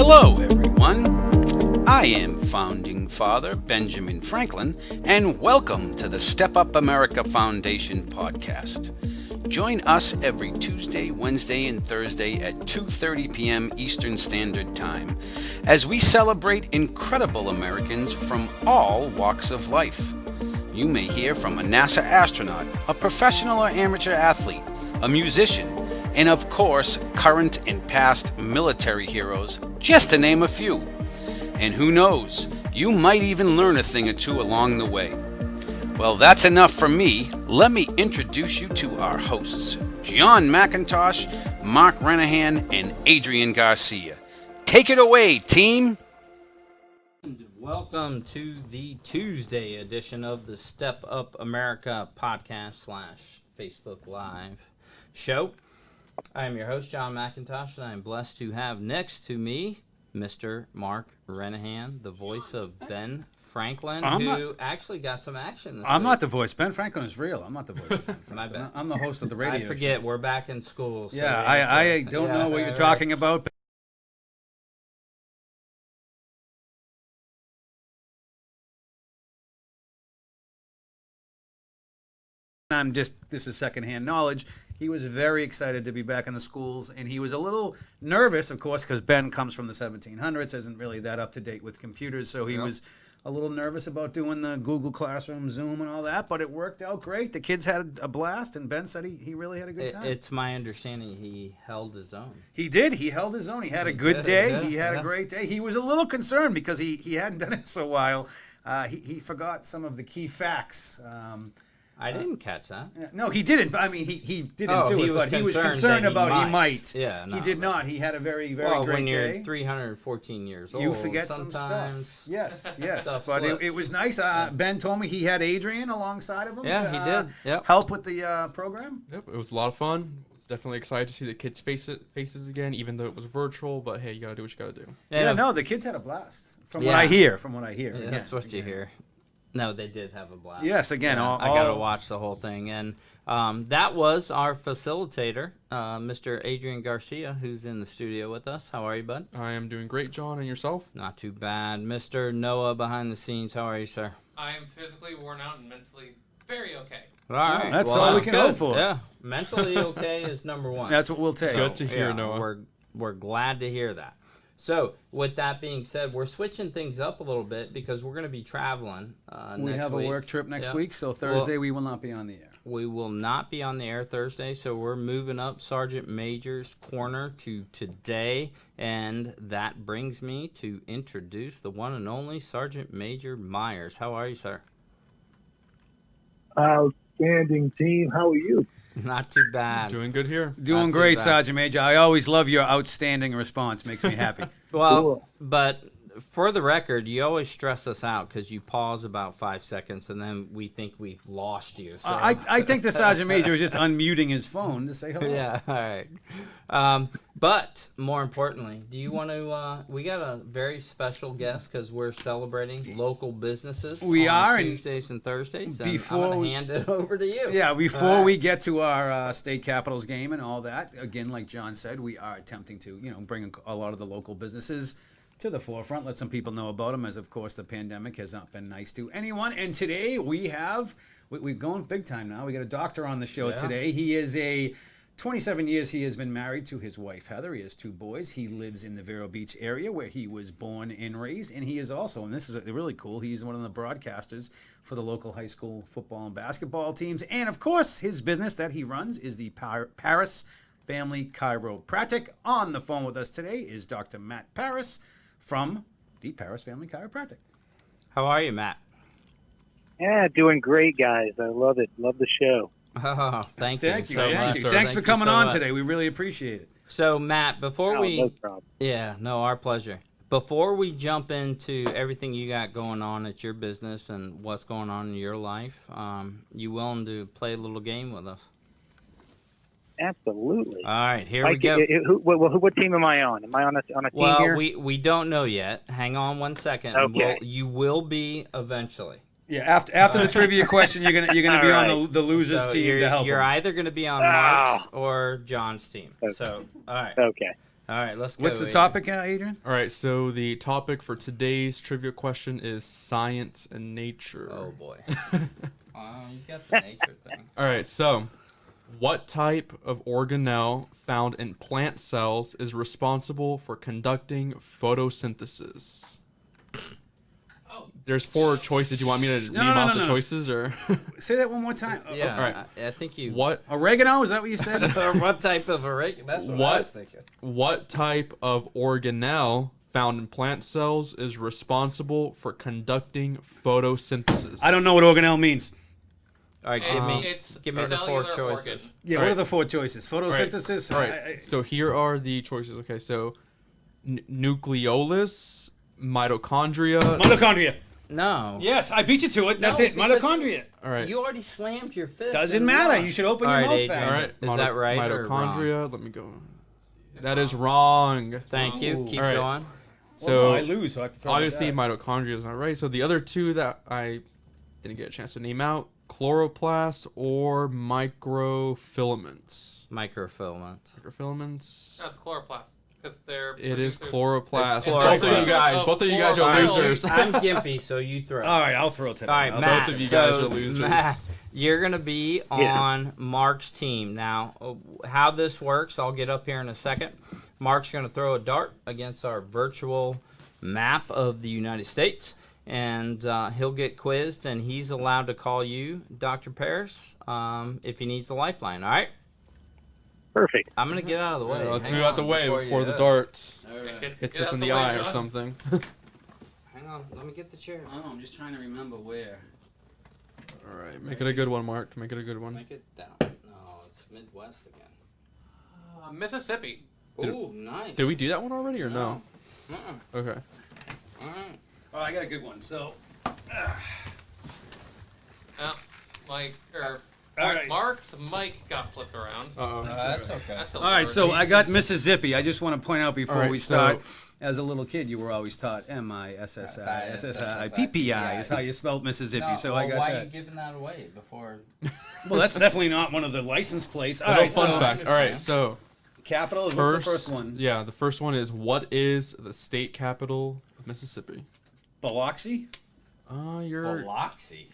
Hello, everyone. I am Founding Father Benjamin Franklin, and welcome to the Step Up America Foundation podcast. Join us every Tuesday, Wednesday, and Thursday at 2:30 p.m. Eastern Standard Time as we celebrate incredible Americans from all walks of life. You may hear from a NASA astronaut, a professional or amateur athlete, a musician, and of course, current and past military heroes, just to name a few. And who knows, you might even learn a thing or two along the way. Well, that's enough for me. Let me introduce you to our hosts, John McIntosh, Mark Renahan, and Adrian Garcia. Take it away, team! Welcome to the Tuesday edition of the Step Up America podcast / Facebook Live show. I am your host, John McIntosh, and I am blessed to have next to me Mr. Mark Renahan, the voice of Ben Franklin, actually got some action this I'm week. not the voice. Ben Franklin is real. I'm not the voice of Ben Franklin. My bad. I'm the host of the radio I forget, show. We're back in school. So yeah, I don't know what you're talking about. This is secondhand knowledge. He was very excited to be back in the schools, and he was a little nervous, of course, because Ben comes from the 1700s, isn't really that up to date with computers, so he was a little nervous about doing the Google Classroom, Zoom, and all that, but it worked out great. The kids had a blast, and Ben said he really had a good time. It's my understanding he held his own. He did. He held his own. He had a good day. He had a great day. He was a little concerned because he hadn't done it in so while. He forgot some of the key facts. I didn't catch that. No, he didn't. But I mean, he didn't do it. But he was concerned about he might. Yeah, no, he did not. He had a very, very great when day. you're 314 years old, you forget sometimes some stuff. Yes. Stuff But slips. it was nice. Ben told me he had Adrian alongside of him. Yeah, to, he did. Yep. Help with the program. Yep, it was a lot of fun. I was definitely excited to see the kids' faces again, even though it was virtual. But hey, you gotta do what you gotta do. Yeah, no, the kids had a blast. From what I hear. Yeah, that's what you hear. No, they did have a blast. Yes, again, I got to watch the whole thing. And that was our facilitator, Mr. Adrian Garcia, who's in the studio with us. How are you, bud? I am doing great, John, and yourself? Not too bad. Mr. Noah behind the scenes, how are you, sir? I am physically worn out and mentally very okay. All right. That's all we can hope for. Yeah, mentally okay is number one. That's what we'll take. Good to hear, Noah. We're glad to hear that. So, with that being said, we're switching things up a little bit because we're going to be traveling next week. We have a work trip next week, so Thursday we will not be on the air. We will not be on the air Thursday, so we're moving up Sergeant Major's corner to today, and that brings me to introduce the one and only Sergeant Major Myers. How are you, sir? Outstanding, team. How are you? Not too bad. Doing good here. Doing great, Sergeant Major. I always love your outstanding response. Makes me happy. Well, Cool. but for the record, you always stress us out because you pause about 5 seconds and then we think we've lost you. So. I think the Sergeant Major is just unmuting his phone to say hello. Yeah, all right. But more importantly, do you want to? We got a very special guest because we're celebrating local businesses. We on are, and Tuesdays and Thursdays. And before I'm going we- to hand it over to you. Yeah, before All right. we get to our state capitals game and all that, again, like John said, we are attempting to, bring a lot of the local businesses to the forefront, let some people know about them, as of course the pandemic has not been nice to anyone. And today we've gone big time now. We got a doctor on the show today. He is 27 years he has been married to his wife, Heather. He has 2 boys. He lives in the Vero Beach area where he was born and raised. And he is also, and this is really cool, he's one of the broadcasters for the local high school football and basketball teams. And of course, his business that he runs is the Paris Family Chiropractic. On the phone with us today is Dr. Matt Paris from the Paris Family Chiropractic. How are you, Matt? Yeah, doing great, guys. I love it. Love the show. Oh, thank you. Thank you. so Thank much. you. sir. Thanks for Thank you coming so on much. today. We really appreciate it. So, Matt, before No problem. our pleasure. Before we jump into everything you got going on at your business and what's going on in your life, you willing to play a little game with us? Absolutely. All right, here we go. What team am I on? Am I on a team Well, here? we don't know yet. Hang on 1 second. Okay. You will be eventually. Yeah, after the trivia question, you're gonna be on Alright. the losers So team to help. you're him. either going to be on Mark's or John's team. Okay. So, all right. Okay. All right, let's go. What's the Adrian. topic, Adrian? All right, so the topic for today's trivia question is science and nature. Oh boy. You got the nature thing. All right, so what type of organelle found in plant cells is responsible for conducting photosynthesis? Oh, There's 4 choices. Do you want me to name off the choices, or Say that one more time. Yeah, all right. I think you. what? Oregano? Is that what you said? Or what type of oregano? That's what I was thinking. What type of organelle found in plant cells is responsible for conducting photosynthesis? I don't know what organelle means. All right, it's give me the 4 cellular choices. organ. Yeah, All what right. are the 4 choices? Photosynthesis? All right. So here are the choices. Okay, so nucleolus, mitochondria. Mitochondria. No. Yes, I beat you to it. That's No, it. because Mitochondria. All right. You already slammed your fist. Doesn't in matter. one. You should open All your right, mouth Adrian. fast. All right. Is that right or wrong? Mitochondria. Let me go. That is wrong. Thank you. Ooh. Keep All right. going. So I lose, so I have to throw obviously it back. mitochondria is not right. So the other 2 that I didn't get a chance to name out: chloroplast or microfilaments. Microfilament. Microfilaments. No, it's chloroplast. Because they're. It is producers- chloroplast. It's Both of you chloroplast. guys. Both of you guys are Chlorophyll. losers. I'm gimpy, so you throw. All right, I'll throw today. All right, I'll Matt. Both of you so, guys are losers. Matt, you're gonna be Yeah. on Mark's team now. How this works, I'll get up here in a second. Mark's gonna throw a dart against our virtual map of the United States, and he'll get quizzed, and he's allowed to call you, Dr. Paris, if he needs a lifeline. All right. Perfect. I'm gonna get out of the way. Let's Hang move out the on way before before you- the dart All right. Get hits out us in the the way, eye or John. something. Hang on. Let me get the chair. Oh, I'm just trying to remember where. All right, make it a good one, Mark. Make it a good one. Make it down. No, it's Midwest again. Mississippi. Ooh, nice. Did we do that one already or no? Uh-uh. Okay. All right. Oh, I got a good one. So, Mike, or All right. Mark's mic got flipped around. Uh-oh. That's okay. That's a all right. So I got Mississippi. I just want to point out before All right, we start. As a little kid, you were always taught M-I-S-S-I, S-S-I, P-P-I is how you spelled Mississippi. No, so well, I got why are that. you giving that away before? Well, that's definitely not one of the license plates. All No right. fun So fact. All right, so capital is what's the first one? Yeah, the first one is what is the state capital of Mississippi? Biloxi. You're Biloxi.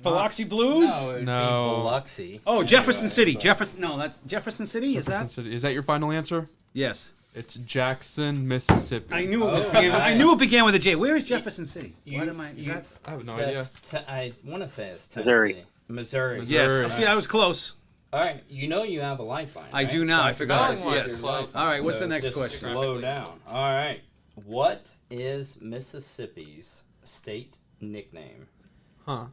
Biloxi Blues. No, it would No. be Biloxi. Oh, Jefferson Anyway, City. but- Jefferson. No, that's Jefferson City. Is Jefferson that? City. Is that your final answer? Yes. It's Jackson, Mississippi. I knew it was. Oh, began, I nice. knew it began with a J. Where is Jefferson City? What am I? Is you- that? I have no idea. That's I want to say it's Missouri. Tennessee. Missouri. Missouri. Yes. Missouri. See, I was close. All right. You know you have a lifeline. I right? do now. I forgot. Oh, Yes. my All God. right. What's So the next just question? Slow down. All right. What is Mississippi's state nickname? Huh.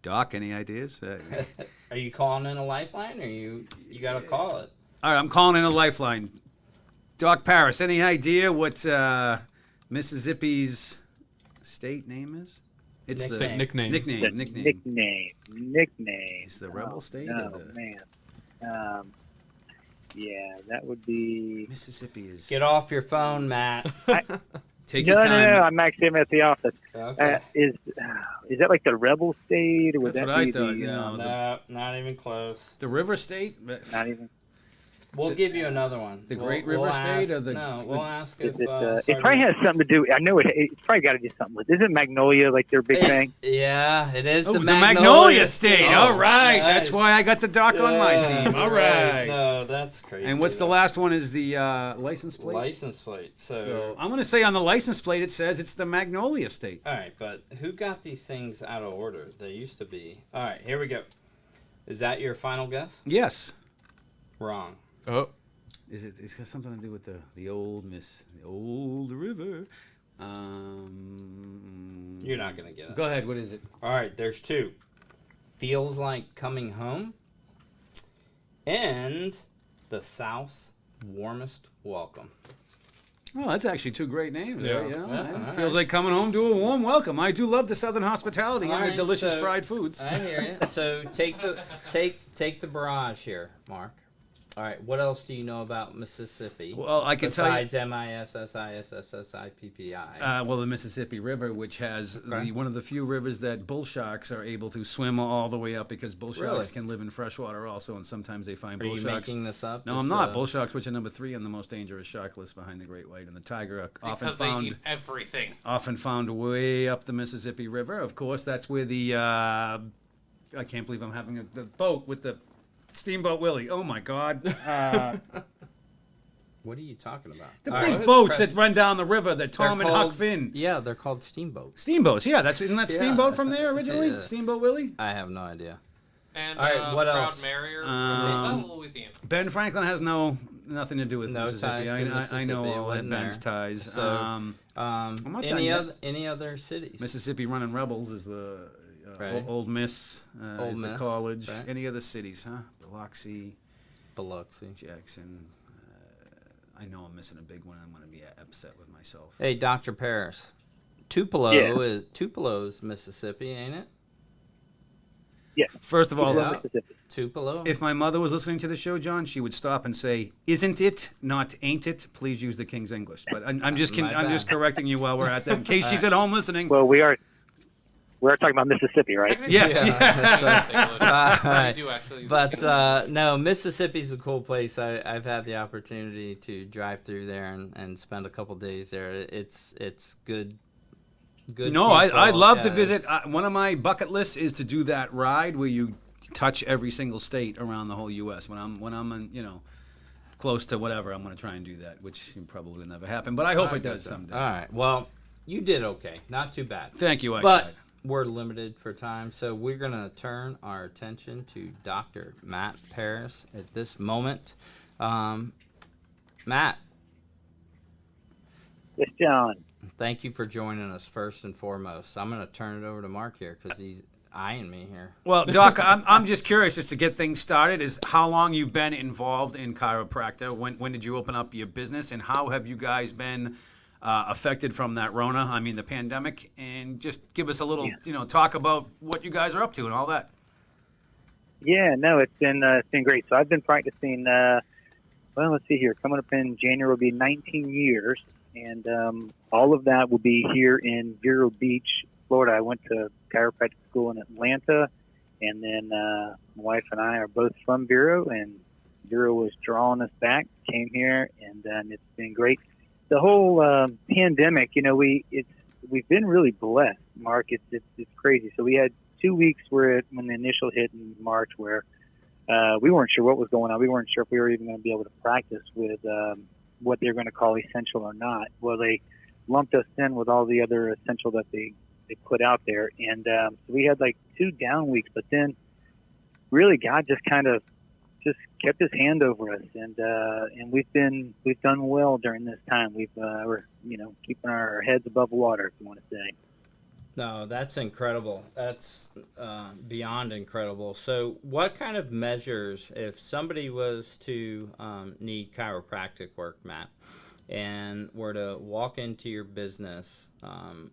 Doc, any ideas? Are you calling in a lifeline, or you got to call it? All right, I'm calling in a lifeline. Doc Paris, any idea what Mississippi's state name is? It's Nickname. State nickname. The Nickname. nickname. Is the rebel state Oh, or the man. Yeah, that would be. Mississippi is? Get off your phone, Matt. Take No, your no, time. no. I'm actually at the office. Okay. Is that like the rebel state, or would That's that what I be thought, the? yeah. No, not even close. The river state? Not even. We'll give you another one. The We'll- Great we'll River ask- State or the- No, we'll ask Is if. it probably Sergeant- has something to do. I know it's probably got to do something with. Isn't Magnolia like their big thing? Yeah, it is Oh, the the Magnolia Magnolia State. Oh, All right. That's nice. why I got the doc on my Yeah, team. All right. No, that's crazy. And what's the though. last one is the license plate? license plate? So So, I'm going to say on the license plate it says it's the Magnolia State. all right, but who got these things out of order? They used to be. All right, here we go. Is that your final guess? Yes. Wrong. Oh, It's got something to do with the old river. You're not gonna get it. Go ahead. What is it? All right, there's two. Feels like coming home. And the South's warmest welcome. Oh, that's actually two great names. Yeah. There, Yeah, It all feels right. like coming home to a warm welcome. I do love the Southern hospitality All and the right, delicious so- fried foods. I hear you. So take the barrage here, Mark. All right. What else do you know about Mississippi? Well, I can tell you. besides MISSISSIPPI. Well, the Mississippi River, which has Okay. one of the few rivers that bull sharks are able to swim all the way up, because bull Really? sharks can live in freshwater also, and sometimes they find Are bull you sharks. making this up? No, Just, I'm not. Bull sharks, which are number 3 on the most dangerous shark list behind the great white and the tiger, are Because they eat everything. often found way up the Mississippi River. Of course, that's where the I can't believe I'm having the boat with the Steamboat Willie. Oh my God. What are you talking about? The All big right. boats that run down the river that They're Tom and Huck called- Finn. Yeah, they're called steamboats. Steamboats, yeah. Isn't that Yeah. Steamboat from there originally? Yeah. Steamboat Willie? I have no idea. And All right, what Proud else? Marrier, Louisiana. Ben Franklin has nothing to do with No Mississippi. ties to I know Mississippi, all wasn't Ben's there. ties. So, I'm not done any yet. other cities? Mississippi Running Rebels is the Right. Old Miss Ole is the Miss, college. right. Any other cities, huh? Biloxi, Biloxi. Jackson. I know I'm missing a big one. I'm going to be upset with myself. Hey, Dr. Paris. Tupelo is Mississippi, ain't it? Yes. First of all, Yeah. Mississippi. Tupelo. if my mother was listening to the show, John, she would stop and say, "Isn't it, not ain't it?" Please use the King's English. But I'm just My I'm just bad. correcting you while we're at that, in case she's at home listening. Well, we're talking about Mississippi, right? Yes. I do actually. use the King's But no, Mississippi's a cool place. I've had the opportunity to drive through there and spend a couple days there. It's good. Good. No, people. I'd love to Yeah, visit. it's- One of my bucket lists is to do that ride where you touch every single state around the whole U.S. When I'm close to whatever, I'm going to try and do that, which probably will never happen. But I hope it does All someday. right. Well, you did okay. Not too bad. Thank you. I But tried. we're limited for time, so we're going to turn our attention to Dr. Matt Paris at this moment. Matt, Yes, John. thank you for joining us first and foremost. I'm going to turn it over to Mark here because he's eyeing me here. Well, Doc, I'm just curious, just to get things started, is how long you've been involved in chiropractor. When did you open up your business, and how have you guys been affected from that Rona? I mean, the pandemic, and just give us a little, talk about what you guys are up to and all that. Yeah, no, it's been great. So I've been practicing. Well, let's see here. Coming up in January will be 19 years, and all of that will be here in Vero Beach, Florida. I went to chiropractic school in Atlanta, and then my wife and I are both from Vero, and Vero was drawing us back. Came here, and it's been great. The whole pandemic, we've been really blessed, Mark. It's crazy. So we had 2 weeks when the initial hit in March, where we weren't sure what was going on. We weren't sure if we were even going to be able to practice with what they're going to call essential or not. Well, they lumped us in with all the other essential that they put out there, and so we had like 2 down weeks. But then, really, God just kind of just kept His hand over us, and we've done well during this time. We're keeping our heads above water, if you want to say. No, that's incredible. That's beyond incredible. So, what kind of measures, if somebody was to need chiropractic work, Matt, and were to walk into your business,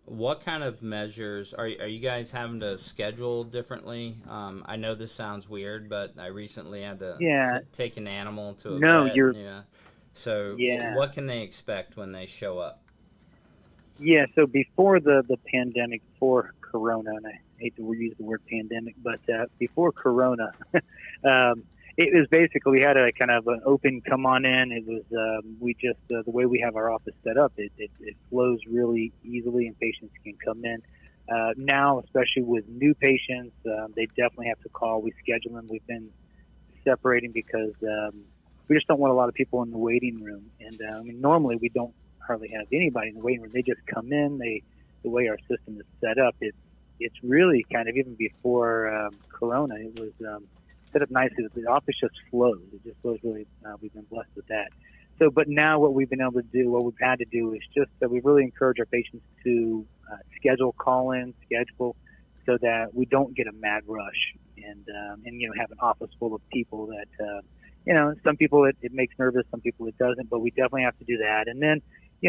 what kind of measures are you guys having to schedule differently? I know this sounds weird, but I recently had to take an animal to a vet. So, what can they expect when they show up? Yeah, so before the pandemic, before Corona, and I hate to use the word pandemic, but before Corona, it was basically, we had a kind of an open come on in. It was, the way we have our office set up, it flows really easily and patients can come in. Now, especially with new patients, they definitely have to call. We schedule them. We've been separating because we just don't want a lot of people in the waiting room. And normally we don't hardly have anybody in the waiting room. They just come in. The way our system is set up, it's really kind of, even before Corona, it was set up nicely. The office just flows. It just flows really. We've been blessed with that. So, but now what we've been able to do, what we've had to do, is just that we really encourage our patients to schedule schedule, so that we don't get a mad rush and have an office full of people that some people it makes nervous, some people it doesn't, but we definitely have to do that. And then,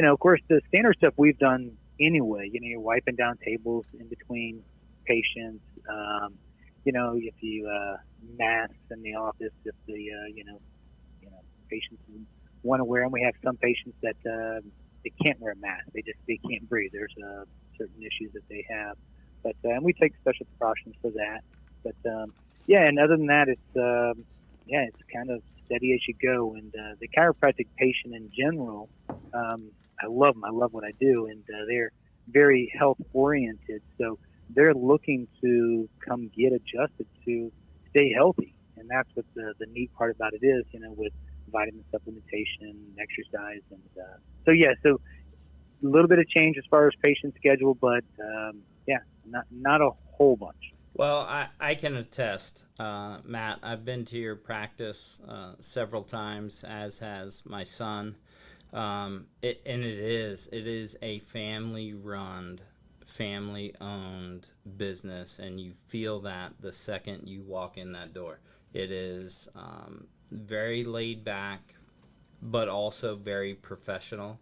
of course, the standard stuff we've done anyway. You're wiping down tables in between patients. If you masks in the office, if the patients want to wear them. We have some patients that they can't wear a mask. They can't breathe. There's certain issues that they have, but and we take special precautions for that. But yeah, and other than that, it's kind of steady as you go. And the chiropractic patient in general, I love them. I love what I do, and they're very health oriented. So they're looking to come get adjusted to stay healthy, and that's what the neat part about it is. With vitamin supplementation, exercise, and so a little bit of change as far as patient schedule, but not a whole bunch. Well, I can attest, Matt. I've been to your practice several times, as has my son. It is a family-run, family-owned business, and you feel that the second you walk in that door. It is very laid back, but also very professional.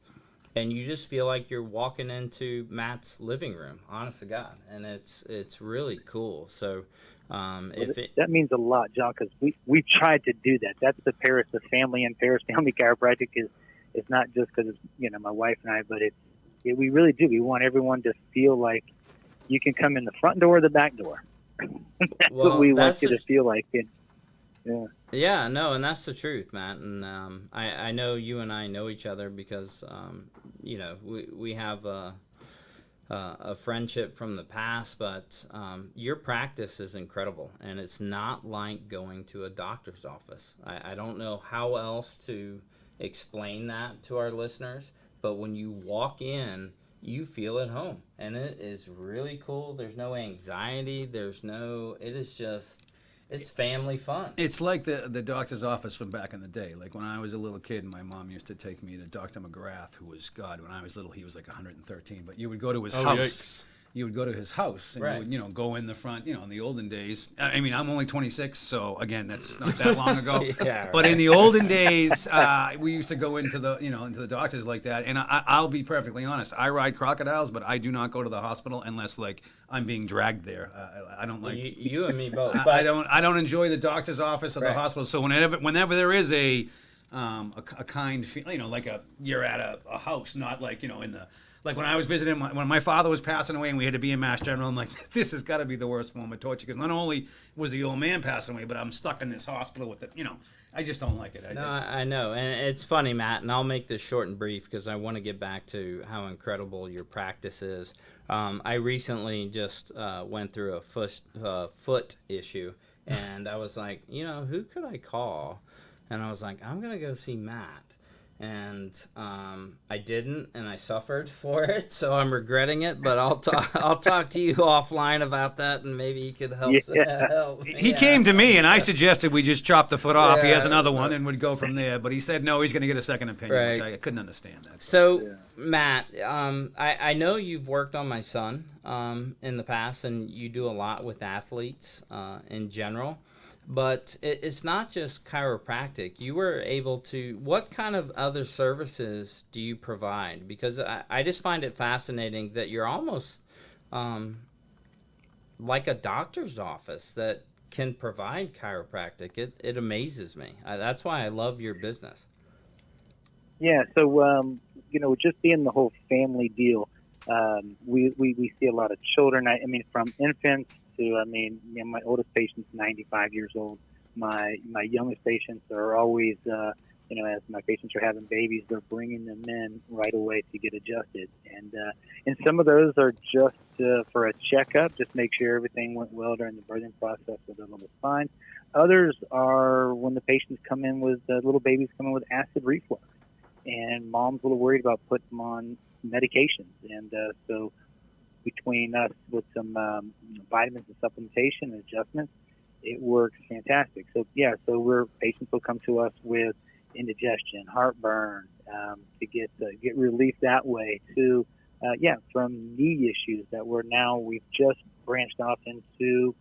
And you just feel like you're walking into Matt's living room, honest to God, and it's really cool. So, that means a lot, John, because we tried to do that. That's the family and Paris family chiropractic is. It's not just because it's my wife and I, but we really do. We want everyone to feel like you can come in the front door or the back door. That's what we want you to feel like. Yeah. Yeah, no, and that's the truth, Matt. And I know you and I know each other because we have a friendship from the past. But your practice is incredible, and it's not like going to a doctor's office. I don't know how else to explain that to our listeners, but when you walk in, you feel at home, and it is really cool. There's no anxiety. It's family fun. It's like the doctor's office from back in the day. Like when I was a little kid, my mom used to take me to Dr. McGrath, who was, God, when I was little, he was like 113. But you would go to his house. Yikes. You would go to his house, and Right. you would, go in the front. In the olden days. I mean, I'm only 26, so again, that's not that long ago. Yeah, but in the olden days, we used to go into the doctors like that. And I'll be perfectly honest. I ride crocodiles, but I do not go to the hospital unless I'm being dragged there. I don't like you and me both. I don't enjoy the doctor's office or the Right. hospital. So whenever there is a kind feeling, like you're at a house, not like in the. Like when I was visiting, when my father was passing away and we had to be in Mass General, I'm like, this has got to be the worst form of torture, because not only was the old man passing away, but I'm stuck in this hospital with I just don't like it. I know, and it's funny, Matt, and I'll make this short and brief because I want to get back to how incredible your practice is. I recently just went through a foot issue, and I was like, who could I call? And I was like, I'm going to go see Matt. And I didn't, and I suffered for it, so I'm regretting it. But I'll talk to you offline about that, and maybe you could help. Help. He came to me, and I suggested we just chop the foot off. He has another right. one, and would go from there. But he said no, he's going to get a second opinion, Right. which I couldn't understand that. So, Matt, I know you've worked on my son in the past, and you do a lot with athletes in general. But it's not just chiropractic. You were able to, what kind of other services do you provide? Because I just find it fascinating that you're almost like a doctor's office that can provide chiropractic. It amazes me. That's why I love your business. Yeah, so, just being the whole family deal, we see a lot of children. I mean, from infants to, my oldest patient's 95 years old. My youngest patients are always, as my patients are having babies, they're bringing them in right away to get adjusted. And some of those are just for a checkup, just make sure everything went well during the birthing process, so they're a little spine. Others are when the patients come in with, little babies come in with acid reflux. And mom's a little worried about putting them on medications. And so between us with some vitamins and supplementation and adjustments, it works fantastic. So patients will come to us with indigestion, heartburn, to get relief that way. To from knee issues that we've just branched off into.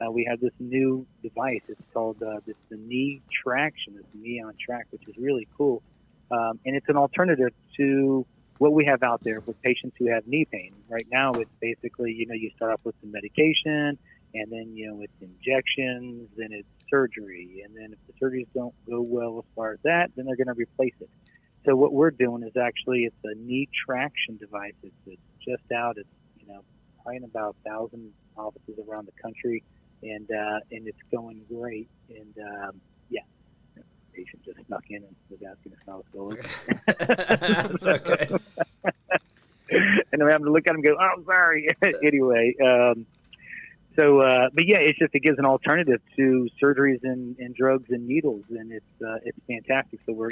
We have this new device. It's called the knee traction. It's knee on track, which is really cool, and it's an alternative to what we have out there for patients who have knee pain. Right now, it's basically, you start off with some medication, and then it's injections, then it's surgery, and then if the surgeries don't go well as far as that, then they're going to replace it. So what we're doing is actually it's a knee traction device. It's just out. It's probably in about 1,000 offices around the country, and it's going great. And yeah, the patient just snuck in and was asking us how it's going. That's okay. And I'm having to look at him and go, "Oh, sorry." Anyway, but yeah, it gives an alternative to surgeries and drugs and needles, and it's fantastic. So we're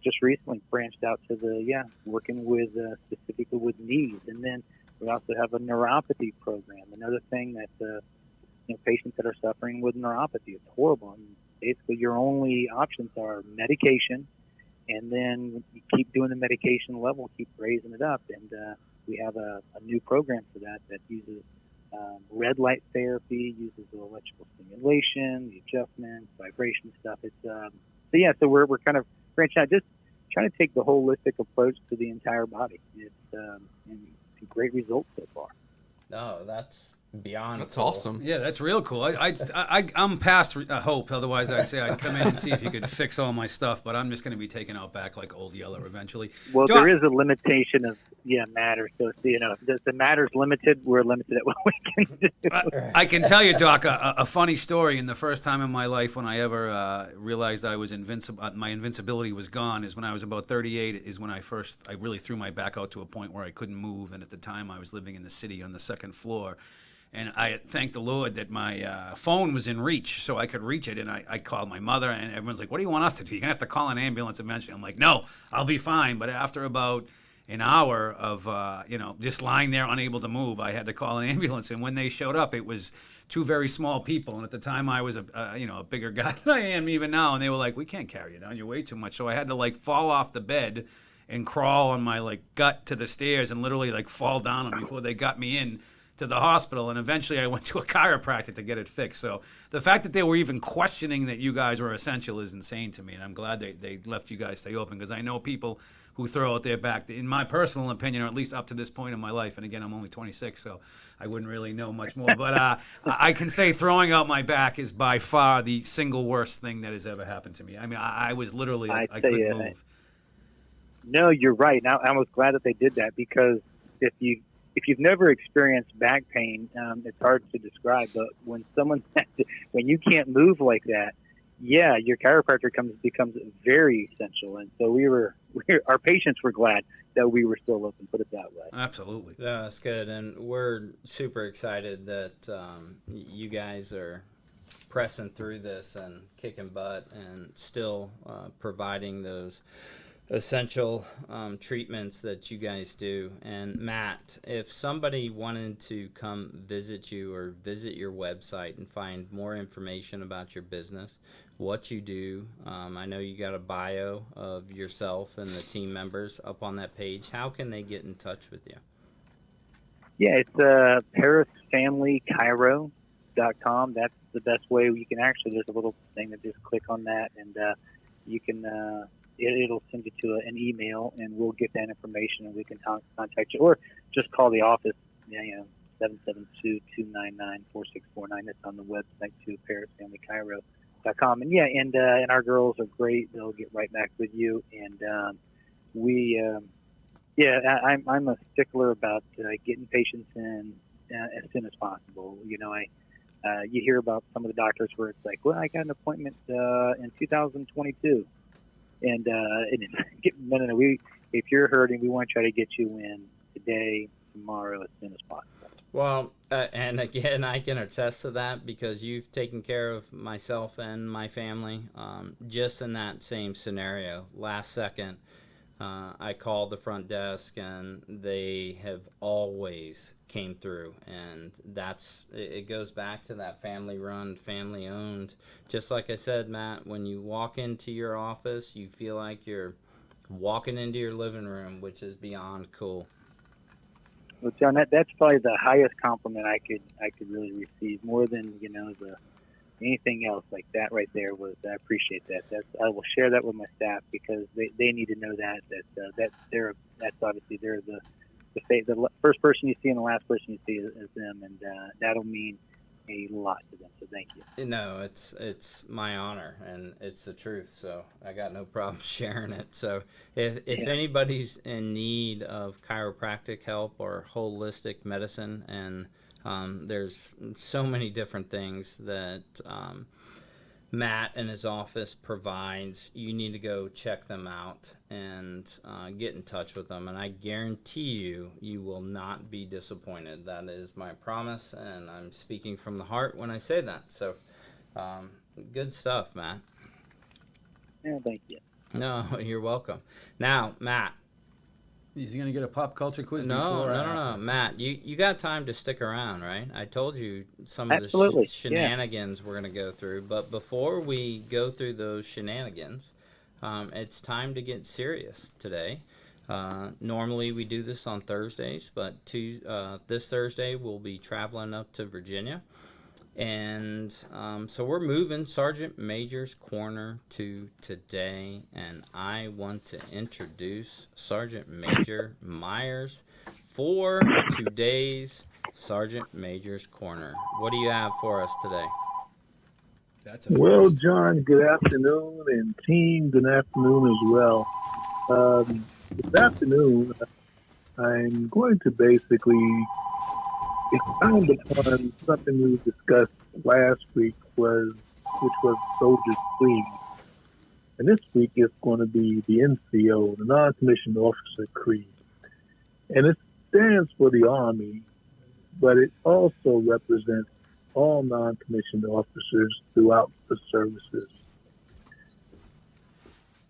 just recently branched out to working with specifically with knees, and then we also have a neuropathy program. Another thing that patients that are suffering with neuropathy, it's horrible. And basically, your only options are medication, and then you keep doing the medication level, keep raising it up. And we have a new program for that uses red light therapy, uses electrical stimulation, the adjustments, vibration stuff. So we're kind of branching out, just trying to take the holistic approach to the entire body. It's and great results so far. No, that's beyond. That's cool. awesome. Yeah, that's real cool. I'm past hope. Otherwise, I'd say I'd come in and see if you could fix all my stuff. But I'm just going to be taken out back like Old Yeller eventually. Well, there is a limitation of matter. So the matter's limited. We're limited at what we can do. I can tell you, Doc, a funny story. And the first time in my life when I ever realized I was invincible, my invincibility was gone, is when I was about 38. Is when I really threw my back out to a point where I couldn't move. And at the time, I was living in the city on the second floor. And I thanked the Lord that my phone was in reach, so I could reach it. And I called my mother, and everyone's like, "What do you want us to do? You're going to have to call an ambulance eventually." I'm like, "No, I'll be fine." But after about an hour of just lying there unable to move, I had to call an ambulance. And when they showed up, it was two very small people. And at the time, I was a bigger guy than I am even now. And they were like, "We can't carry you down. You're way too much." So I had to fall off the bed and crawl on my gut to the stairs and literally fall down on them before they got me in to the hospital. And eventually I went to a chiropractor to get it fixed. So the fact that they were even questioning that you guys were essential is insane to me. And I'm glad they left you guys stay open, because I know people who throw out their back, in my personal opinion, or at least up to this point in my life. And again, I'm only 26, so I wouldn't really know much more. But I can say throwing out my back is by far the single worst thing that has ever happened to me. I mean, I was literally, I couldn't move. No, you're right. Now, I was glad that they did that, because if you've never experienced back pain, it's hard to describe. But when when you can't move like that, yeah, your chiropractor becomes very essential. And so our patients were glad that we were still open. Put it that way. Absolutely. Yeah, that's good, and we're super excited that you guys are pressing through this and kicking butt and still providing those essential treatments that you guys do. And Matt, if somebody wanted to come visit you or visit your website and find more information about your business, what you do, I know you got a bio of yourself and the team members up on that page. How can they get in touch with you? Yeah, it's ParisFamilyChiro.com. That's the best way. You can actually, there's a little thing that just click on that, and you can it'll send you to an email, and we'll get that information, and we can contact you, or just call the office. 772-299-4649. That's on the website too, ParisFamilyChiro.com. And and our girls are great. They'll get right back with you. And I'm a stickler about getting patients in as soon as possible. You hear about some of the doctors where it's like, well, I got an appointment in 2022. And no. If you're hurting, we want to try to get you in today, tomorrow, as soon as possible. Well, and again, I can attest to that, because you've taken care of myself and my family just in that same scenario. Last second, I called the front desk, and they have always came through. And it goes back to that family run, family owned. Just like I said, Matt, when you walk into your office, you feel like you're walking into your living room, which is beyond cool. Well, John, that's probably the highest compliment I could really receive, more than anything else. Like that right there I appreciate that. I will share that with my staff, because they need to know that's obviously they're the first person you see and the last person you see is them, and that'll mean a lot to them. So thank you. No, it's my honor, and it's the truth. So I got no problem sharing it. So if anybody's in need of chiropractic help or holistic medicine, and there's so many different things that Matt and his office provides, you need to go check them out and get in touch with them. And I guarantee you will not be disappointed. That is my promise, and I'm speaking from the heart when I say that. So good stuff, Matt. Yeah, thank you. No, you're welcome. Now, Matt. He's going to get a pop culture quiz No, before or no, after? no. Matt, you got time to stick around, right? I told you some of Absolutely, the shenanigans we're going to go through. But before we go through those shenanigans, it's time to get serious today. Normally we do this on Thursdays, but this Thursday we'll be traveling up to Virginia. And so we're moving Sergeant Major's Corner to today, and I want to introduce Sergeant Major Myers for today's Sergeant Major's Corner. What do you have for us today? That's a Well, first. John, good afternoon, and team, good afternoon as well. This afternoon, I'm going to basically expound upon something we discussed last week, which was Soldiers Creed. And this week is going to be the NCO, the Non-Commissioned Officer Creed. And it stands for the Army, but it also represents all non-commissioned officers throughout the services.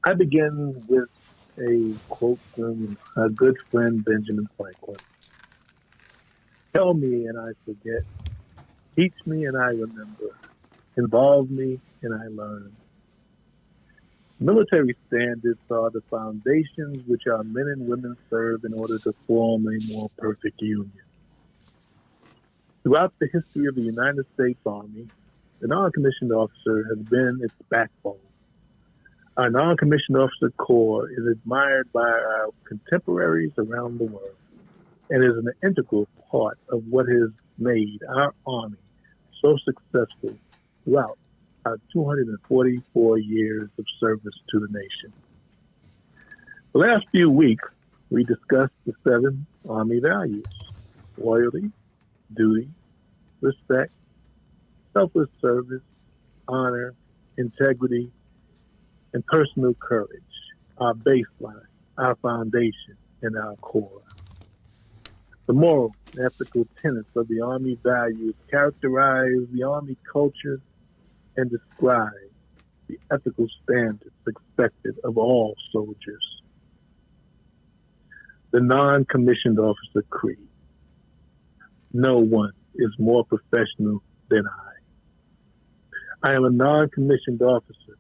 I begin with a quote from a good friend, Benjamin Franklin. Tell me and I forget. Teach me and I remember. Involve me and I learn. Military standards are the foundations which our men and women serve in order to form a more perfect union. Throughout the history of the United States Army, the non-commissioned officer has been its backbone. Our non-commissioned officer corps is admired by our contemporaries around the world and is an integral part of what has made our Army so successful throughout our 244 years of service to the nation. The last few weeks, we discussed the 7 Army values: loyalty, duty, respect, selfless service, honor, integrity, and personal courage, our baseline, our foundation, and our core. The moral and ethical tenets of the Army values characterize the Army culture and describe the ethical standards expected of all soldiers. The non-commissioned officer creed. No one is more professional than I. I am a non-commissioned officer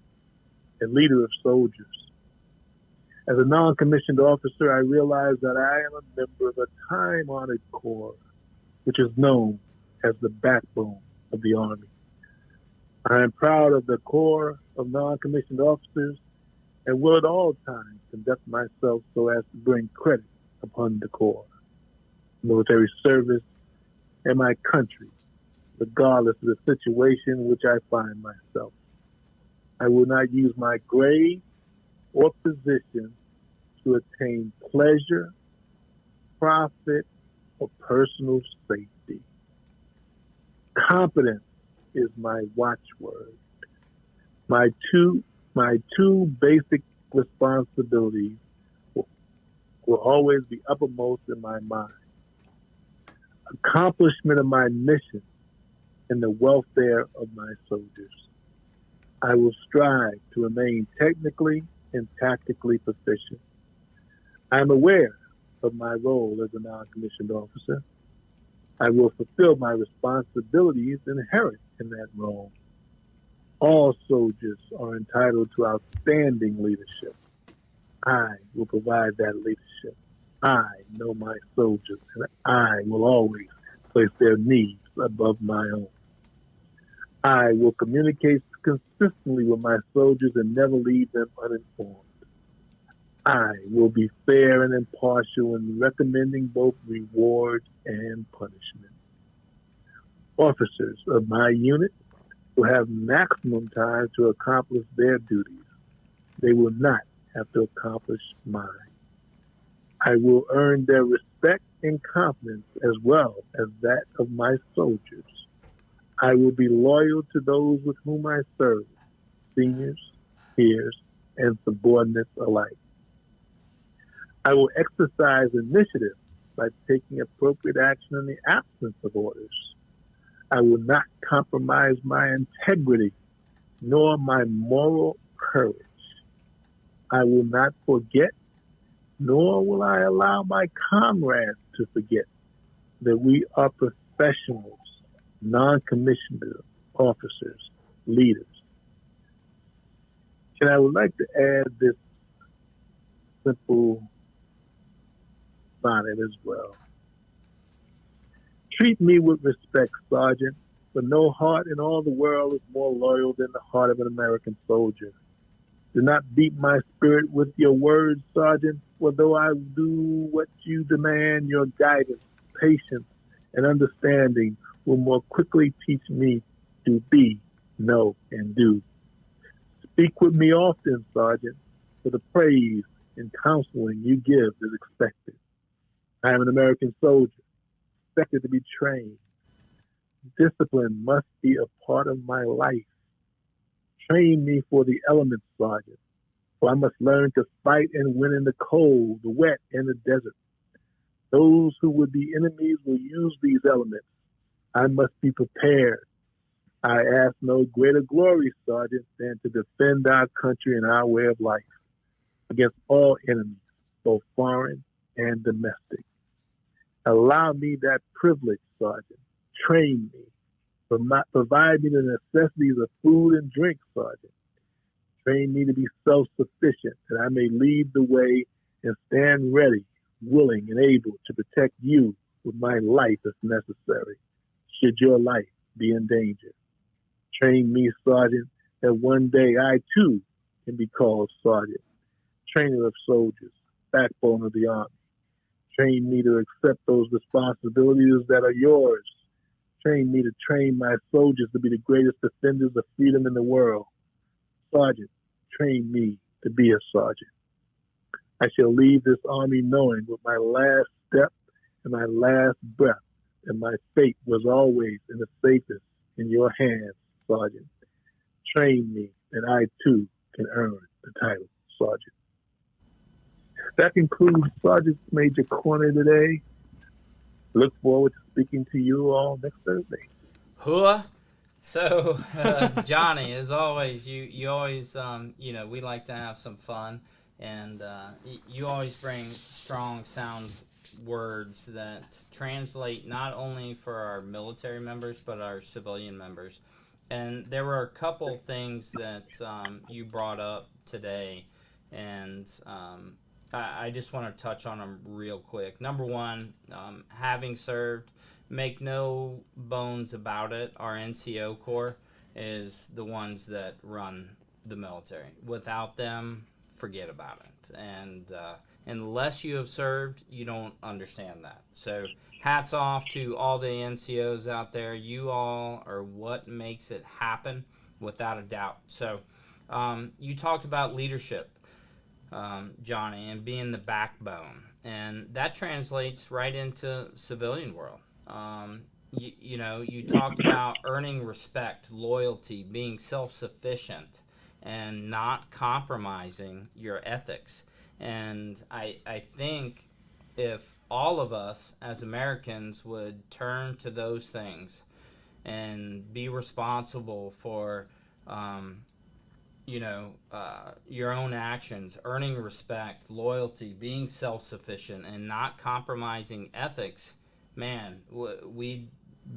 and leader of soldiers. As a non-commissioned officer, I realize that I am a member of a time-honored corps, which is known as the backbone of the Army. I am proud of the Corps of non-commissioned officers and will at all times conduct myself so as to bring credit upon the Corps, military service, and my country, regardless of the situation in which I find myself. I will not use my grade or position to attain pleasure, profit, or personal safety. Competence is my watchword. My two basic responsibilities will always be uppermost in my mind. Accomplishment of my mission and the welfare of my soldiers. I will strive to remain technically and tactically proficient. I am aware of my role as a non-commissioned officer. I will fulfill my responsibilities inherent in that role. All soldiers are entitled to outstanding leadership. I will provide that leadership. I know my soldiers, and I will always place their needs above my own. I will communicate consistently with my soldiers and never leave them uninformed. I will be fair and impartial in recommending both reward and punishment. Officers of my unit will have maximum time to accomplish their duties. They will not have to accomplish mine. I will earn their respect and confidence as well as that of my soldiers. I will be loyal to those with whom I serve, seniors, peers, and subordinates alike. I will exercise initiative by taking appropriate action in the absence of orders. I will not compromise my integrity nor my moral courage. I will not forget, nor will I allow my comrades to forget that we are professionals, non-commissioned officers, leaders. And I would like to add this simple sonnet as well. Treat me with respect, Sergeant, for no heart in all the world is more loyal than the heart of an American soldier. Do not beat my spirit with your words, Sergeant, for though I do what you demand, your guidance, patience, and understanding will more quickly teach me to be, know, and do. Speak with me often, Sergeant, for the praise and counseling you give is expected. I am an American soldier, expected to be trained. Discipline must be a part of my life. Train me for the elements, Sergeant, for I must learn to fight and win in the cold, the wet, and the desert. Those who would be enemies will use these elements. I must be prepared. I ask no greater glory, Sergeant, than to defend our country and our way of life against all enemies, both foreign and domestic. Allow me that privilege, Sergeant. Train me. Provide me the necessities of food and drink, Sergeant. Train me to be self-sufficient, that I may lead the way and stand ready, willing and able to protect you with my life if necessary, should your life be in danger. Train me, Sergeant, that one day I too can be called Sergeant, trainer of soldiers, backbone of the Army. Train me to accept those responsibilities that are yours. Train me to train my soldiers to be the greatest defenders of freedom in the world. Sergeant, train me to be a sergeant. I shall leave this Army knowing with my last step and my last breath that my fate was always in the safest in your hands, Sergeant. Train me that I too can earn the title Sergeant. That concludes Sergeant Major Corner today. Look forward to speaking to you all next Thursday. Hua. So, Johnny, as always, you always, we like to have some fun, and you always bring strong sound words that translate not only for our military members, but our civilian members. And there were a couple things that you brought up today, and I just want to touch on them real quick. Number one, having served, make no bones about it, our NCO Corps is the ones that run the military. Without them, forget about it. And unless you have served, you don't understand that. So hats off to all the NCOs out there. You all are what makes it happen, without a doubt. So you talked about leadership, Johnny, and being the backbone. And that translates right into civilian world. You talked about earning respect, loyalty, being self-sufficient, and not compromising your ethics. And I think if all of us as Americans would turn to those things and be responsible for, your own actions, earning respect, loyalty, being self-sufficient, and not compromising ethics, man, we'd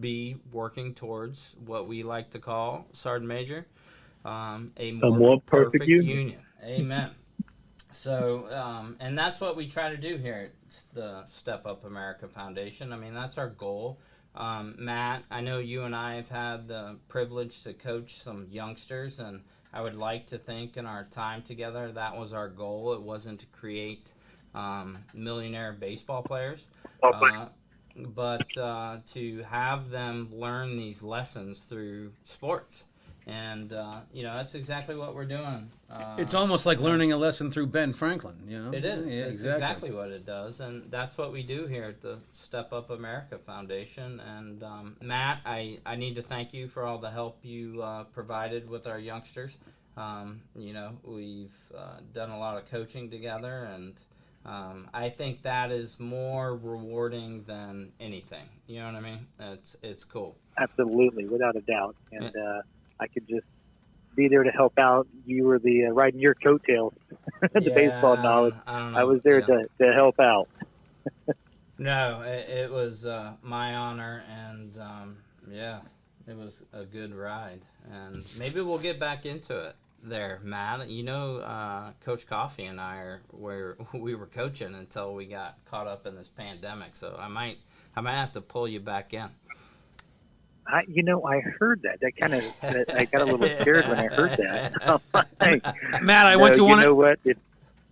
be working towards what we like to call, Sergeant Major, a more perfect union. Amen. So, and that's what we try to do here at the Step Up America Foundation. I mean, that's our goal. Matt, I know you and I have had the privilege to coach some youngsters, and I would like to think in our time together that was our goal. It wasn't to create millionaire baseball players, but to have them learn these lessons through sports. And, that's exactly what we're doing. It's almost like learning a lesson through Ben Franklin, you know? It is. Yeah, It's exactly what it does, and that's what we do here at the Step Up America Foundation. And Matt, I need to thank you for all the help you provided with our youngsters. We've done a lot of coaching together, and I think that is more rewarding than anything. You know what I mean? It's cool. Absolutely, without a doubt. And I could just be there to help out. You were the riding your coattails, the baseball knowledge. I was there to help out. No, it was my honor, and it was a good ride. And maybe we'll get back into it there, Matt. Coach Coffee and I we were coaching until we got caught up in this pandemic. So I might have to pull you back in. I heard that. I got a little scared when I heard that. Matt, I went to one. You know what?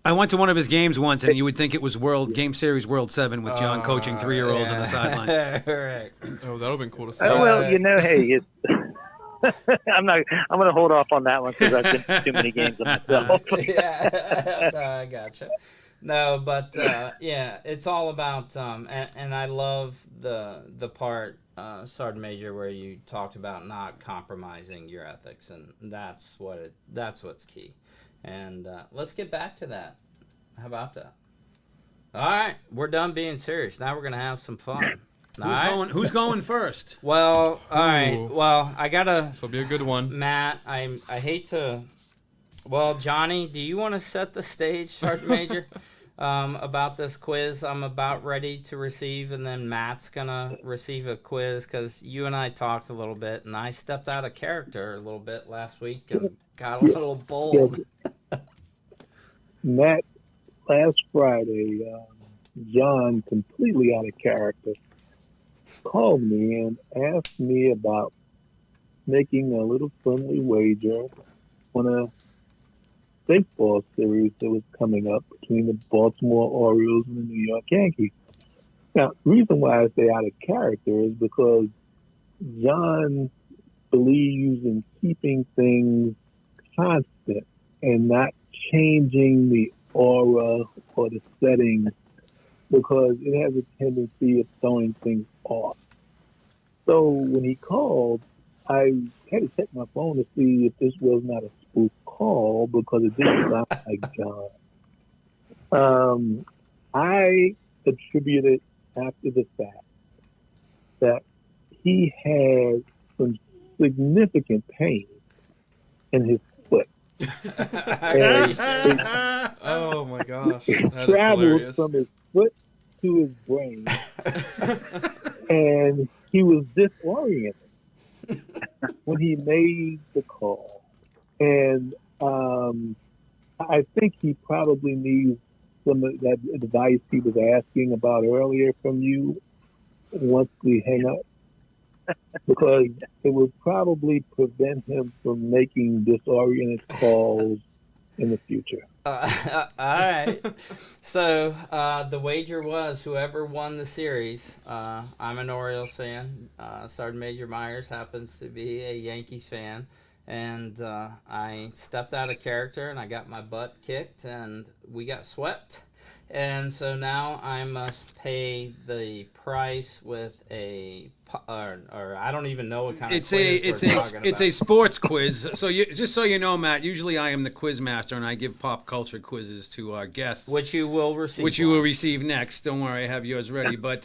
I went to one of his games once, and you would think it was Game Series World 7 with John coaching 3-year-olds on the sideline. Right. Oh, that would have been cool to see. Well, hey, I'm going to hold off on that one because I've been to too many games of myself. No, I gotcha. No, but it's all about and I love the part, Sergeant Major, where you talked about not compromising your ethics, and that's what's key. And let's get back to that. How about that? All right, we're done being serious. Now we're gonna have some fun. Who's going first? Well, all right. Well, I gotta. This will be a good one. Matt, I hate to. Well, Johnny, do you want to set the stage, Sergeant Major, about this quiz I'm about ready to receive, and then Matt's gonna receive a quiz because you and I talked a little bit, and I stepped out of character a little bit last week and got a little bold. Matt, last Friday, John, completely out of character, called me and asked me about making a little friendly wager on a baseball series that was coming up between the Baltimore Orioles and the New York Yankees. Now, the reason why I say out of character is because John believes in keeping things constant and not changing the aura or the setting because it has a tendency of throwing things off. So when he called, I had to check my phone to see if this was not a spoof call because it didn't sound like John. I attributed after the fact that he had some significant pain in his foot. Oh my gosh. It That is traveled hilarious. from his foot to his brain. And he was disoriented when he made the call. And I think he probably needs some of that advice he was asking about earlier from you once we hang up. Because it would probably prevent him from making disoriented calls in the future. All right. So the wager was whoever won the series. I'm an Orioles fan. Sergeant Major Myers happens to be a Yankees fan. And I stepped out of character and I got my butt kicked and we got swept. And so now I must pay the price with or I don't even know what kind of quiz we're talking it's about. a sports quiz. So just so you know, Matt, usually I am the quiz master and I give pop culture quizzes to our guests, Which you will receive. which you will receive next. Don't worry, I have yours ready. But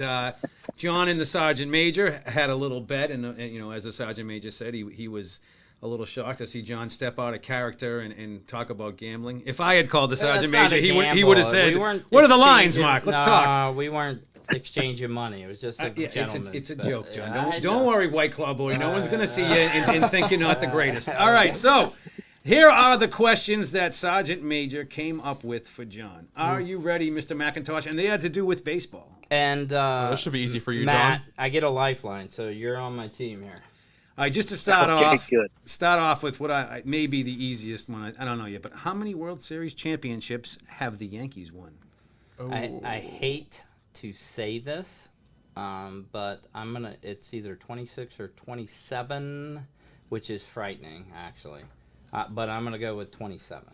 John and the Sergeant Major had a little bet, and as the Sergeant Major said, he was a little shocked to see John step out of character and talk about gambling. If I had called the Sergeant Major, he would have said, "What are the lines, Mark? Let's talk." We weren't exchanging money. It was just a gentleman's it's a bet. joke, John. Yeah, Don't worry, White Claw boy. No one's going to see you and think you're not the greatest. All right, so here are the questions that Sergeant Major came up with for John. Are you ready, Mr. McIntosh? And they had to do with baseball. And That should be easy for you, Matt, John. I get a lifeline, so you're on my team here. All right, just to start Okay, off, good. with what I may be the easiest one. I don't know yet, but how many World Series championships have the Yankees won? Oh. I hate to say this, but it's either 26 or 27, which is frightening, actually. But I'm gonna go with 27.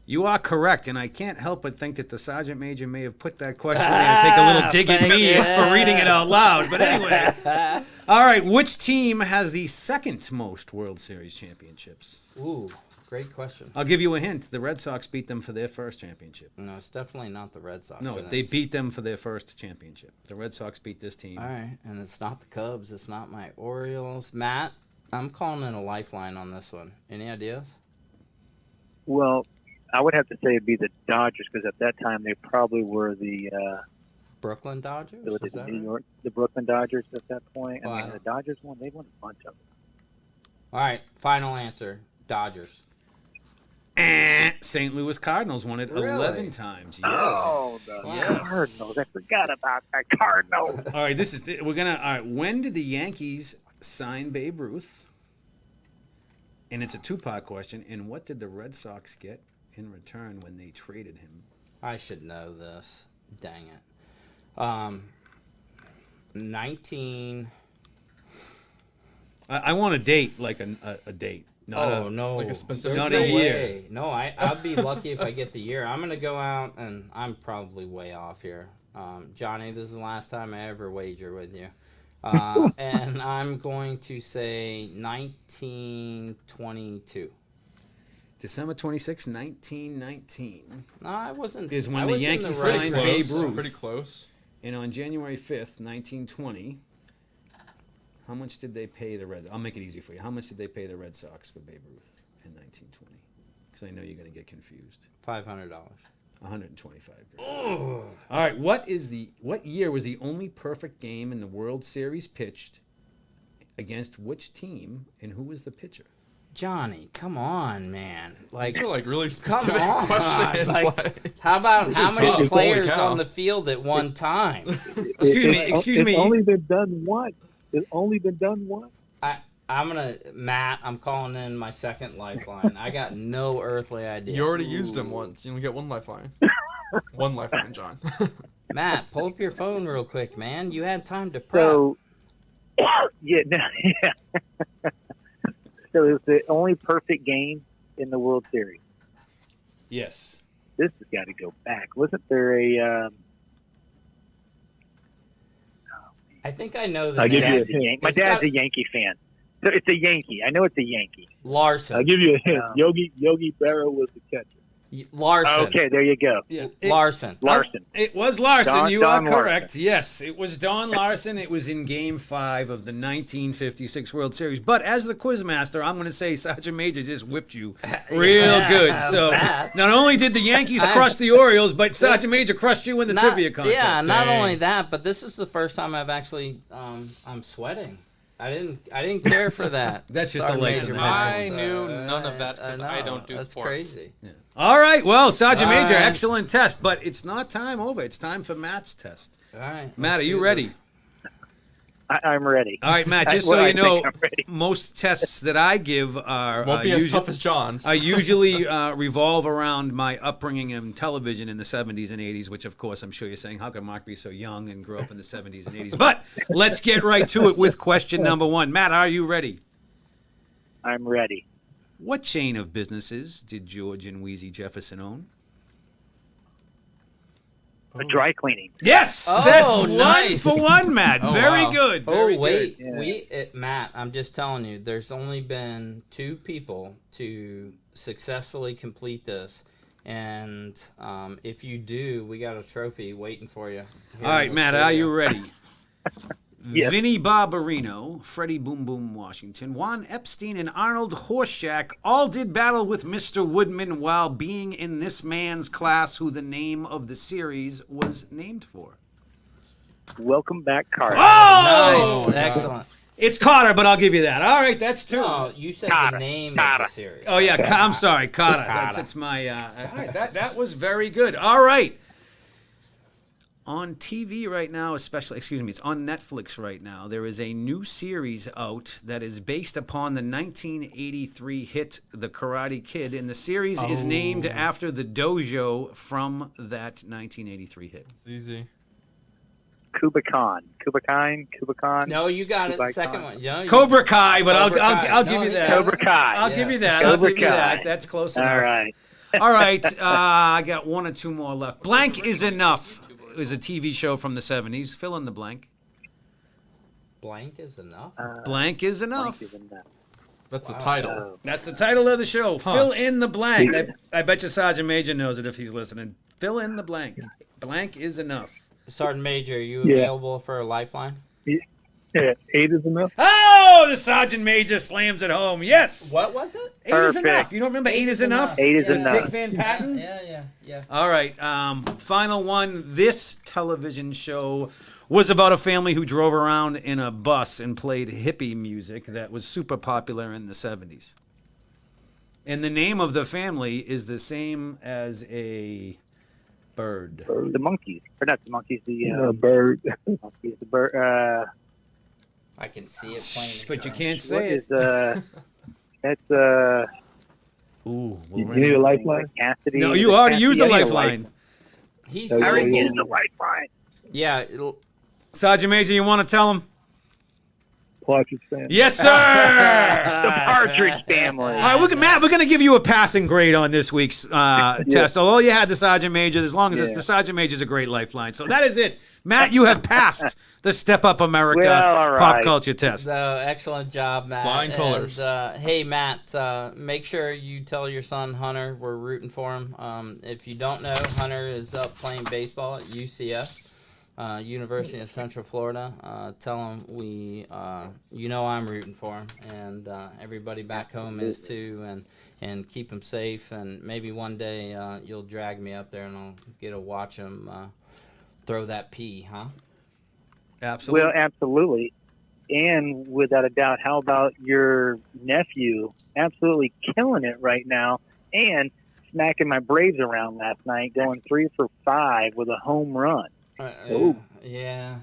You are correct, and I can't help but think that the Sergeant Major may have put that question there to take a little dig at me for reading it out loud. But anyway, all right, which team has the second most World Series championships? Ooh, great question. I'll give you a hint. The Red Sox beat them for their first championship. No, it's definitely not the Red Sox. No, and they it's- beat them for their first championship. The Red Sox beat this team. All right, and it's not the Cubs. It's not my Orioles. Matt, I'm calling in a lifeline on this one. Any ideas? Well, I would have to say it'd be the Dodgers because at that time they probably were the Brooklyn Dodgers? the Is that New right? York, the Brooklyn Dodgers at that point. I Wow. mean, the Dodgers won. They won a bunch of them. All right, final answer. Dodgers. St. Louis Cardinals won it Really? 11 times. Yes. Oh, the Yes. Cardinals! I forgot about the Cardinals. All right, all right, when did the Yankees sign Babe Ruth? And it's a two-part question. And what did the Red Sox get in return when they traded him? I should know this. Dang it. 19. I want a date, like a date. Not Oh a, no! like a specific Not There's a no year. way. No, I'd be lucky if I get the year. I'm gonna go out, and I'm probably way off here. Johnny, this is the last time I ever wager with you, and I'm going to say 1922. December 26, 1919. No, I wasn't. Is when I the was in Yankees right signed place. Babe Ruth. Pretty close. And on January 5th, 1920, how much did they pay the Red? I'll make it easy for you. How much did they pay the Red Sox for Babe Ruth in 1920? Because I know you're going to get confused. $500. 125 grand. All right, what year was the only perfect game in the World Series pitched against which team, and who was the pitcher? Johnny, come on, man! Like, These are like really come specific on! questions. Like, how about how many tough. players Holy cow. on the field at one time? Excuse me. It's only been done once. It's only been done once. Matt, I'm calling in my second lifeline. I got no earthly idea. You already used them once. You only get one lifeline. One lifeline, John. Matt, pull up your phone real quick, man. You had time to prep. So, yeah. So it was the only perfect game in the World Series. Yes. This has got to go back. Wasn't there a? I think I know the I'll give name. you a Dad's a hint. Yankee. My It's dad's got- a Yankee fan. So it's a Yankee. I know it's a Yankee. Larson. I'll give you a hint. Um, Yogi Berra was the catcher. Larson. Okay, there you go. Yeah. Larson. Larson. It was Larson. Don You are Larson. correct. Yes, it was Don Larson. It was in Game 5 of the 1956 World Series. But as the quizmaster, I'm going to say Sergeant Major just whipped you real Yeah, good. So Matt. not only did the Yankees crush the Orioles, but Sergeant Major crushed you in the trivia contest. Yeah, not Hey. only that, but this is the first time I've actually I'm sweating. I didn't care for that. That's just Sorry, a light Major to I Mike. knew none of that because I know, don't do that's sports. crazy. All right, well, Sergeant All Major, right. excellent test, but it's not time over. It's time for Matt's test. All right, Matt, let's are you do ready? this. I'm ready. All right, Matt, just Well, so I you know, think I'm ready. most tests that I give are Won't be as usually, tough as John's. I usually revolve around my upbringing in television in the 70s and 80s, which, of course, I'm sure you're saying, how can Mark be so young and grow up in the 70s and 80s? But let's get right to it with question number 1. Matt, are you ready? I'm ready. What chain of businesses did George and Wheezy Jefferson own? A dry cleaning. Yes! Oh, That's nice. 1 for 1, Matt. Oh, Very wow. good. Oh Very wait, good. Matt, I'm just telling you, there's only been 2 people to successfully complete this, and if you do, we got a trophy waiting for you. All right, Matt, are you ready? Yes. Vinnie Barbarino, Freddie Boom Boom Washington, Juan Epstein, and Arnold Horseshack all did battle with Mr. Woodman while being in this man's class, who the name of the series was named for. Welcome back, Carter. Oh! Nice, excellent. It's Carter, but I'll give you that. All right, that's 2. No, you said Carter, the name Carter. of the series. Oh, yeah, I'm sorry, Carter. Carter. That's my... all right, that was very good. All right. on TV right now, especially, it's on Netflix right now. There is a new series out that is based upon the 1983 hit The Karate Kid, and the series is named after the dojo from that 1983 hit. It's easy. Kubakan. No, you got it. Kubai Second Khan. one. No, Cobra Kai, but Cobra Kai. I'll No, give you you that. got it. Cobra Kai. I'll give you that. Cobra I'll give you Kai. that. That's close enough. All right. All right. I got one or two more left. Blank is Enough is a TV show from the 70s. Fill in the blank. Blank is enough. Blank is Enough. Blank is enough. That's the title. That's the title of the show. Fill in the blank. I bet you Sergeant Major knows it if he's listening. Fill in the blank. Blank is enough. Sergeant Major, are you Yeah. available for a lifeline? Yeah, 8 is enough. Oh, the Sergeant Major slams it home. Yes. What was it? 8 is Perfect. enough. You don't remember 8 is enough? 8 is Yeah. enough. Dick Van Patten? Yeah. All right. Final one. This television show was about a family who drove around in a bus and played hippie music that was super popular in the 70s. And the name of the family is the same as a bird. The monkeys, or not the monkeys, the Bird. monkeys, the bird. I can see it playing. But you can't What say is it. that's Ooh, You need a lifeline? Cassidy. No, you already used the I need a lifeline. He's I I very already Yeah. used the lifeline. Yeah, it'll. Sergeant Major, you want to tell him? Partridge Family. Yes, sir. The Partridge Family. All right, Matt, we're going to give you a passing grade on this week's test. Although you had the Sergeant Major, as long as it's Yeah. the Sergeant Major is a great lifeline. So that is it. Matt, you have passed the Step Up America Well, all pop right. culture test. So excellent job, Matt. Flying colors. And, hey, Matt, make sure you tell your son Hunter we're rooting for him. If you don't know, Hunter is up playing baseball at UCF. University of Central Florida. Tell him I'm rooting for him, and everybody back home is too, and keep him safe. And maybe one day you'll drag me up there and I'll get to watch him throw that pea, huh? Absolutely. Well, absolutely. And without a doubt, how about your nephew absolutely killing it right now and smacking my Braves around last night, going 3 for 5 with a home run. Yeah.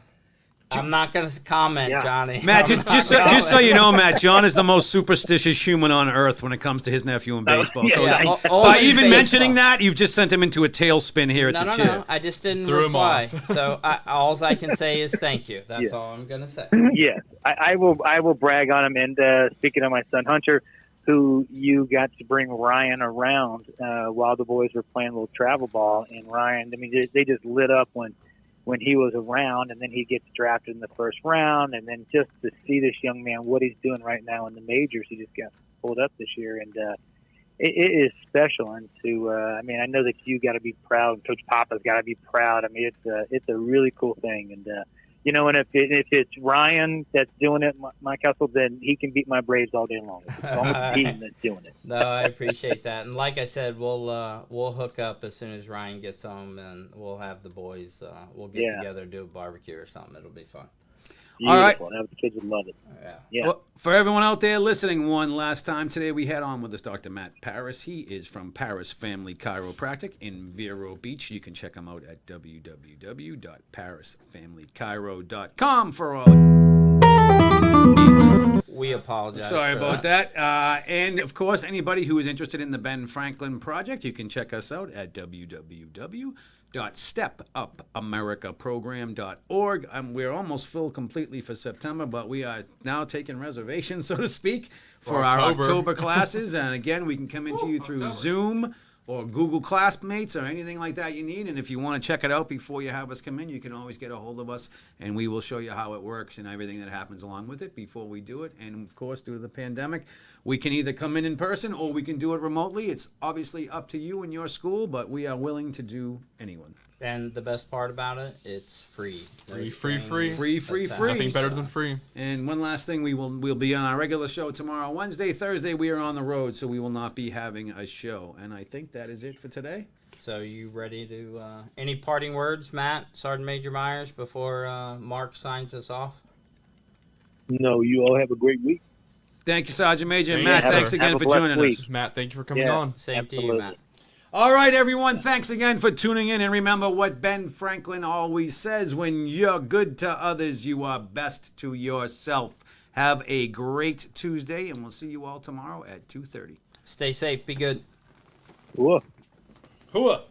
I'm not going to comment, Yeah. Johnny. Matt, I'm just not so, gonna just so you know, comment. Matt, John is the most superstitious human on earth when it comes to his nephew in baseball. So Yeah, by only even baseball. mentioning that, you've just sent him into a tailspin here at No, the no, chair. no. I just didn't Threw him reply. off. So all I can say is thank you. That's Yeah. all I'm going to say. Yes, I will brag on him. And speaking of my son Hunter, who you got to bring Ryan around while the boys were playing a little travel ball, and Ryan, I mean, they just lit up when he was around, and then he gets drafted in the first round, and then just to see this young man, what he's doing right now in the majors, he just got pulled up this year, and it is special. And I mean, I know that you got to be proud, Coach Papa's got to be proud. I mean, it's a really cool thing, and and if it's Ryan that's doing it, Mike Hustle, then he can beat my Braves all day long. It's almost the team that's doing it. No, I appreciate that. And like I said, we'll hook up as soon as Ryan gets home, and we'll have the boys. We'll get Yeah. together, do a barbecue or something. It'll be fun. All right. Beautiful. Now the kids would love it. Yeah. Yeah. Well, for everyone out there listening, one last time today, we had on with us Dr. Matt Paris. He is from Paris Family Chiropractic in Vero Beach. You can check him out at www.parisfamilychiro.com for all. We apologize. Sorry for about that. And of course, anybody who is interested in the Ben Franklin Project, you can check us out at www.stepupamericaprogram.org. We're almost full completely for September, but we are now taking reservations, so to speak, for our October classes. And again, we can come into you through Zoom or Google Classmates or anything like that you need. And if you want to check it out before you have us come in, you can always get a hold of us, and we will show you how it works and everything that happens along with it before we do it. And of course, due to the pandemic, we can either come in person or we can do it remotely. It's obviously up to you and your school, but we are willing to do anyone. And the best part about it, it's free. Free. Free. Nothing better than free. And one last thing, we'll be on our regular show tomorrow, Wednesday, Thursday. We are on the road, so we will not be having a show. And I think that is it for today. So you ready to? Any parting words, Matt, Sergeant Major Myers, before Mark signs us off? No, you all have a great week. Thank you, Sergeant Major. And Thank Matt, you, thanks sir. again Have a for blessed joining week. us. Matt, thank you for coming Yeah. on. Same to you, Absolutely. Matt. All right, everyone. Thanks again for tuning in. And remember what Ben Franklin always says: when you're good to others, you are best to yourself. Have a great Tuesday, and we'll see you all tomorrow at 2:30. Stay safe. Be good. Whoa. Hooah.